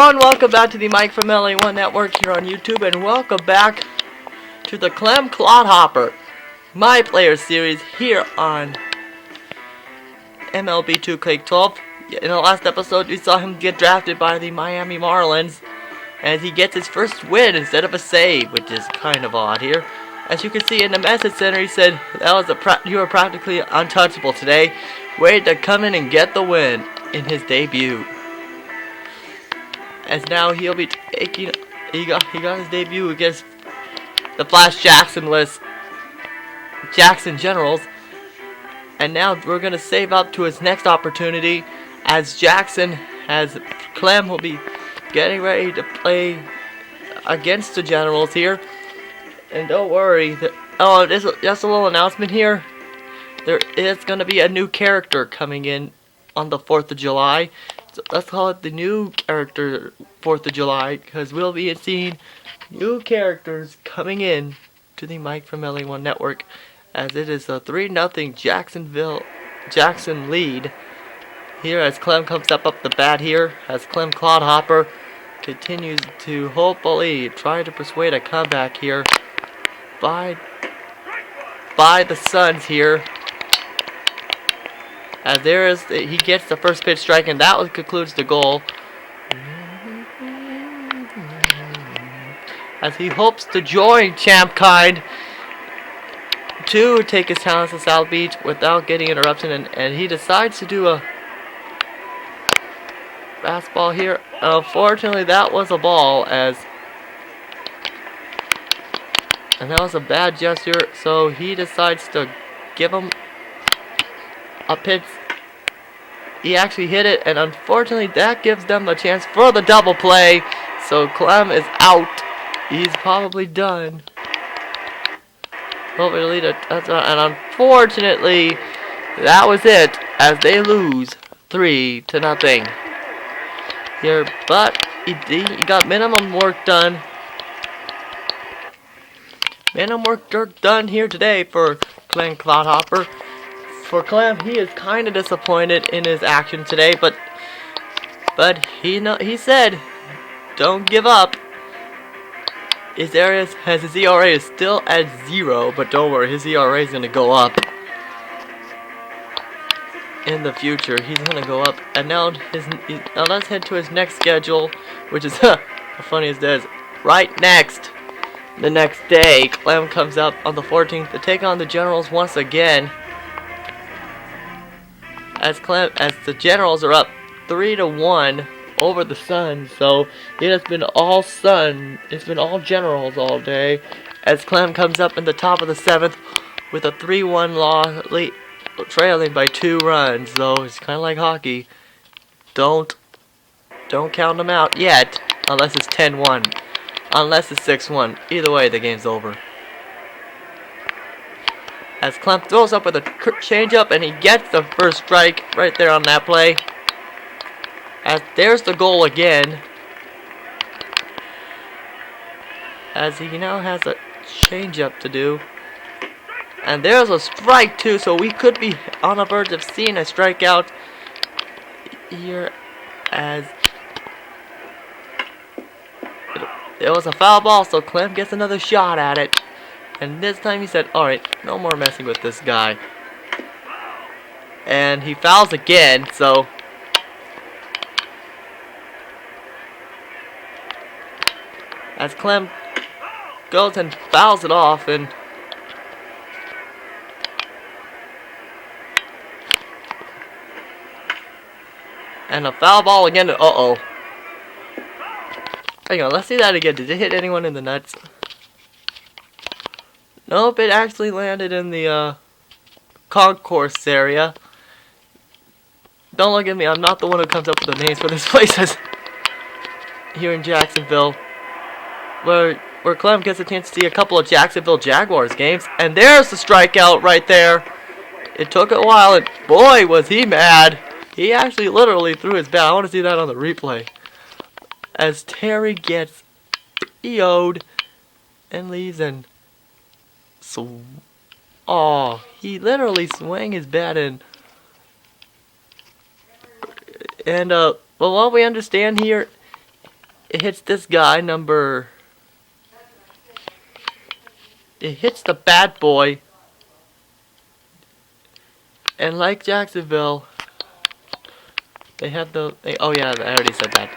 Welcome back to the Mike from LA1 Network here on YouTube, and welcome back to the Clem Clodhopper My Player series here on MLB 2K12. In the last episode, we saw him get drafted by the Miami Marlins, and he gets his first win instead of a save, which is kind of odd here. As you can see in the message center, he said, "You are practically untouchable today. Way to come in and get the win" in his debut. As now he'll be taking, he got his debut against the Flash Jackson Generals, and now we're gonna save up to his next opportunity, as Clem will be getting ready to play against the Generals here. And don't worry, just a little announcement here. There is gonna be a new character coming in on the 4th of July. So let's call it the new character 4th of July, because we'll be seeing new characters coming in to the Mike from LA1 Network, as it is a 3-0 Jackson lead here as Clem comes up the bat here, as Clem Clodhopper continues to hopefully try to persuade a comeback here by the Suns here. As he gets the first pitch strike, and that concludes the goal. As he hopes to join Champ Kind to take his talents to South Beach without getting interruption, and he decides to do a fastball here. Unfortunately, that was a ball, and that was a bad gesture, so he decides to give him a pitch. He actually hit it, and unfortunately that gives them a chance for the double play. So Clem is out. He's probably done. Hopefully and unfortunately that was it, as they lose 3-0 here. But he got minimum work done. Minimum work done here today for Clem Clodhopper. For Clem, he is kind of disappointed in his action today, but he said, "Don't give up." His ERA is still at 0, but don't worry, his ERA is gonna go up in the future. He's gonna go up, and now let's head to his next schedule, which is how funny is this? Right next, the next day, Clem comes up on the 14th to take on the Generals once again. As the Generals are up 3-1 over the Suns, so it has been all It's been all Generals all day. As Clem comes up in the top of the 7th with a 3-1 lead, trailing by 2 runs. So it's kind of like hockey. Don't count them out yet, unless it's 10-1, unless it's 6-1. Either way, the game's over. As Clem throws up with a changeup, and he gets the first strike right there on that play. As there's the goal again. As he now has a changeup to do. And there's a strike too, so we could be on the verge of seeing a strikeout here, as it was a foul ball, so Clem gets another shot at it. And this time he said, "Alright, no more messing with this guy." And he fouls again, so as Clem goes and fouls it off, and a foul ball again. Uh-oh. Hang on, let's see that again. Did it hit anyone in the nuts? Nope, it actually landed in the concourse area. Don't look at me, I'm not the one who comes up with the names for these places. Here in Jacksonville, where Clem gets a chance to see a couple of Jacksonville Jaguars games. And there's the strikeout right there. It took a while, and boy was he mad. He actually literally threw his bat. I want to see that on the replay. As Terry gets EO'd and leaves, and so, he literally swung his bat in. And well, what we understand here it hits this guy, it hits the bad boy. And like Jacksonville, they have oh yeah, I already said that.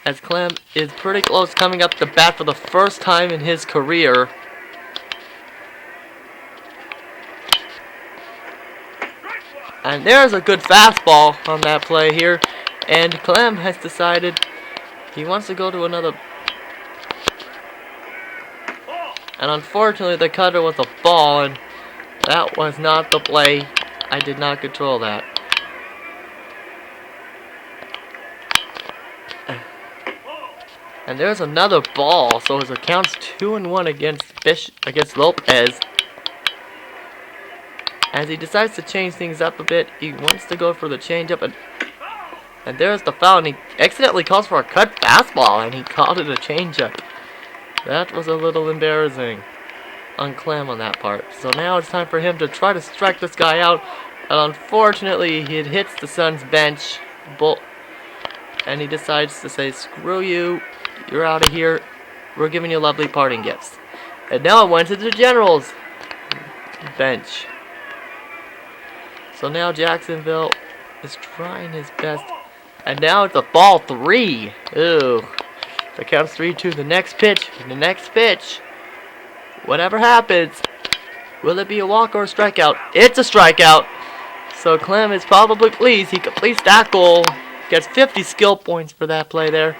As Clem is pretty close coming up to bat for the first time in his career. And there's a good fastball on that play here. And Clem has decided he wants to go to another. And unfortunately the cutter was a ball, and that was not the play. I did not control that. And there's another ball, so his account's 2-1 against Lopez. As he decides to change things up a bit, he wants to go for the changeup, and there's the foul, and he accidentally calls for a cut fastball, and he called it a changeup. That was a little embarrassing on Clem on that part. So now it's time for him to try to strike this guy out, and unfortunately he hits the Suns bench, and he decides to say, "Screw you, you're out of here. We're giving you lovely parting gifts." And now it went to the Generals bench. So now Jacksonville is trying his best. And now it's a ball 3. Ooh. The count's 3-2. The next pitch. The next pitch. Whatever happens. Will it be a walk or a strikeout? It's a strikeout. So Clem is probably pleased. He completes that goal. Gets 50 skill points for that play there.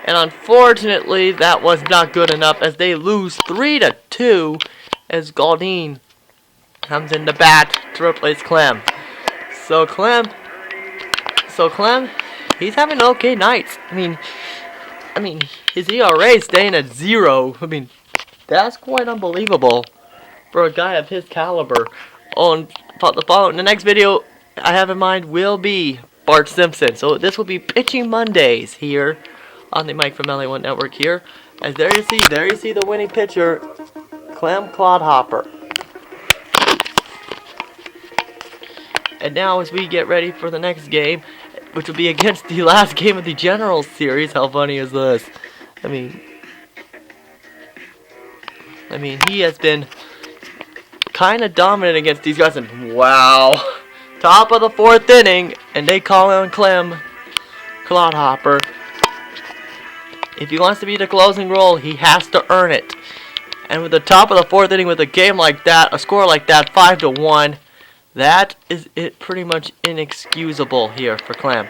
And unfortunately, that was not good enough as they lose 3-2 as Gaudin comes in the bat to replace Clem. So Clem, he's having okay nights. I mean, his ERA is staying at 0. I mean, that's quite unbelievable for a guy of his caliber. The next video I have in mind will be Bart Simpson. So this will be Pitching Mondays here on the Mike from LA1 Network here. As there you see the winning pitcher, Clem Clodhopper. And now as we get ready for the next game, which will be against the last game of the Generals series. How funny is this? I mean, he has been kind of dominant against these guys. And wow, top of the 4th inning, and they call on Clem Clodhopper. If he wants to be the closing role, he has to earn it. And with the top of the 4th inning, with a game like that, a score like that, 5-1. That is it, pretty much inexcusable here for Clem.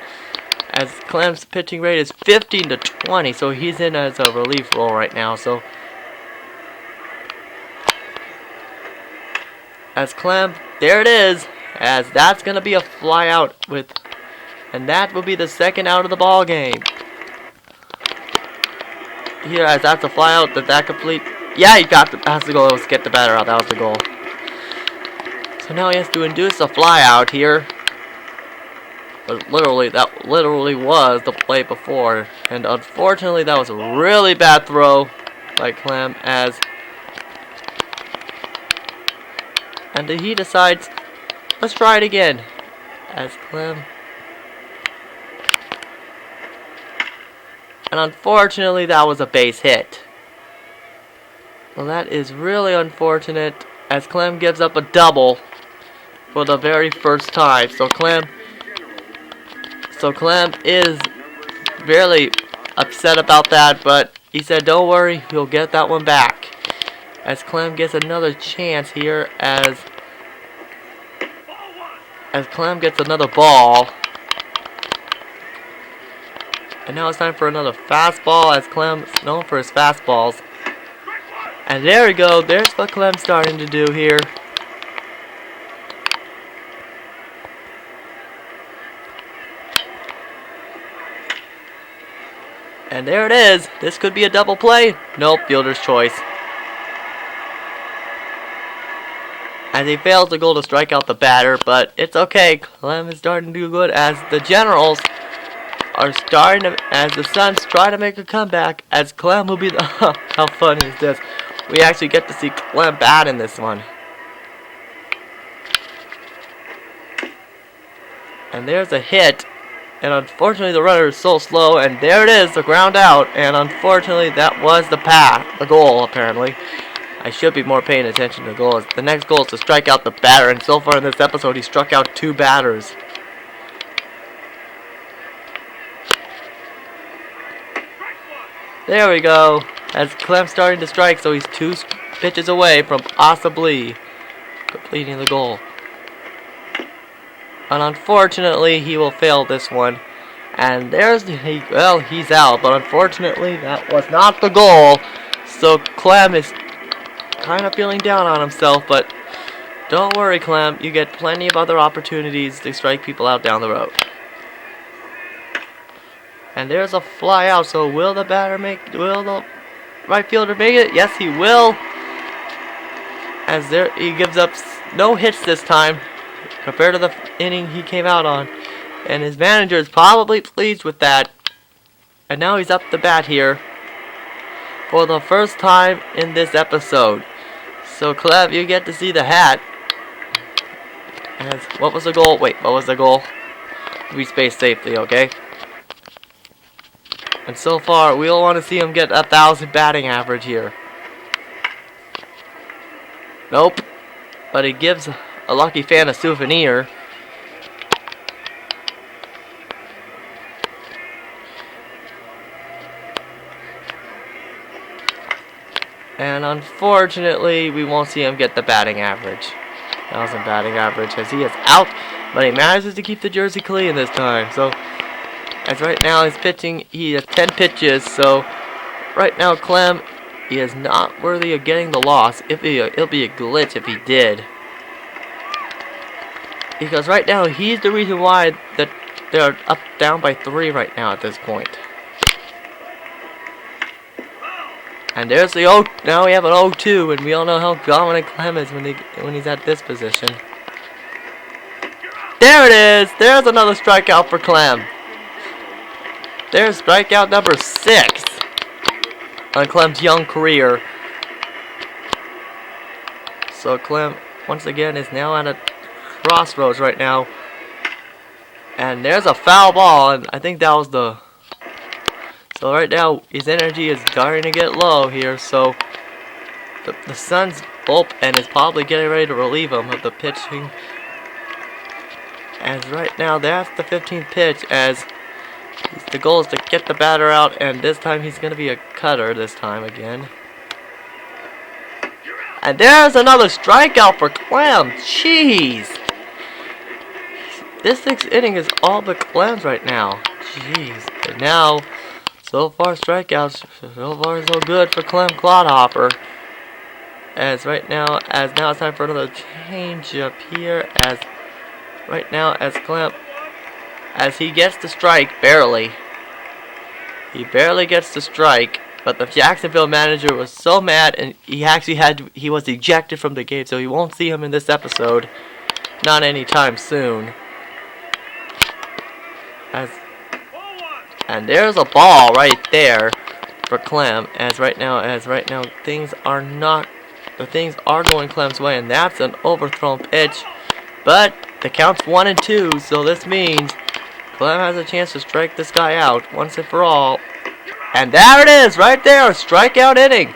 As Clem's pitching rate is 15-20, so he's in as a relief role right now. So as Clem, there it is, as that's gonna be a fly out and that will be the 2nd out of the ball game. Here, as that's a fly out, that complete. Yeah, has to go. Let's get the batter out. That was the goal. So now he has to induce a fly out here. But that literally was the play before. And unfortunately, that was a really bad throw by Clem and he decides, let's try it again. As Clem. And unfortunately, that was a base hit. Well, that is really unfortunate, as Clem gives up a double for the very first time. So Clem is really upset about that, but he said, don't worry, he'll get that one back. As Clem gets another chance here, as Clem gets another ball. And now it's time for another fastball, as Clem is known for his fastballs. And there we go, there's what Clem's starting to do here. And there it is. This could be a double play. Nope, fielder's choice. As he fails to go to strike out the batter, but it's okay. Clem is starting to do good as the Generals are starting to, as the Suns try to make a comeback, as Clem will be the, how funny is this? We actually get to see Clem bat in this one. And there's a hit, And unfortunately, the runner is so slow. And there it is, the ground out. And unfortunately, that was the goal, apparently. I should be more paying attention to goals. The next goal is to strike out the batter. And so far in this episode, he struck out 2 batters. There we go. As Clem's starting to strike, so he's 2 pitches away from possibly completing the goal. And unfortunately, he will fail this one. And he's out. But unfortunately, that was not the goal. So Clem is kind of feeling down on himself. But don't worry, Clem. You get plenty of other opportunities to strike people out down the road. And there's a fly out. So will the right fielder make it? Yes, he will. As he gives up no hits this time compared to the inning he came out on. And his manager is probably pleased with that. And now he's up the bat here for the first time in this episode. So Clem, you get to see the hat. What was the goal? Wait, what was the goal? We spaced safely, okay? And so far, we all want to see him get 1,000 batting average here. Nope. But he gives a lucky fan a souvenir. And unfortunately, we won't see him get the batting average. 1,000 batting average as he is out. But he manages to keep the jersey clean this time. So, as right now he's pitching, he has 10 pitches. So, right now Clem, he is not worthy of getting the loss. It'll be a glitch if he did. Because right now, he's the reason why they're down by 3 right now at this point. And there's the now we have an 0-2, and we all know how dominant Clem is when he's at this position. There it is! There's another strikeout for Clem. There's strikeout number 6 on Clem's young career. So Clem, once again, is now at a crossroads right now. And there's a foul ball, and I think that was the... So right now, his energy is starting to get low here, so the Suns' bullpen is probably getting ready to relieve him of the pitching. As right now, that's the 15th pitch, as the goal is to get the batter out, and this time he's going to be a cutter this time again. And there's another strikeout for Clem. Jeez. This 6th inning is all but Clem's right now. Jeez. And now, so far strikeouts, so far so good for Clem Clodhopper. As now it's time for another change up here. As right now, as Clem, as he gets the strike, barely. He barely gets the strike. But the Jacksonville manager was so mad, and he was ejected from the game, so he won't see him in this episode. Not anytime soon. And there's a ball right there for Clem. As right now things are going Clem's way, and that's an overthrown pitch. But the count's 1-2, so this means Clem has a chance to strike this guy out once and for all. And there it is, right there, a strikeout inning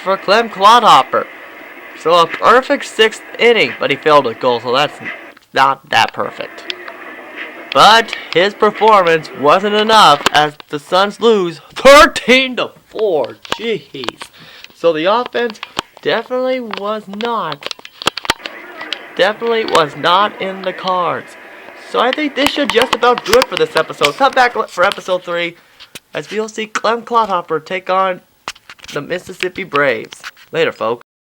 for Clem Clodhopper. So a perfect 6th inning, but he failed a goal, so that's not that perfect. But his performance wasn't enough as the Suns lose 13-4. Jeez. So the offense definitely was not in the cards. So I think this should just about do it for this episode. Come back for episode 3. As we'll see Clem Clodhopper take on the Mississippi Braves. Later, folks.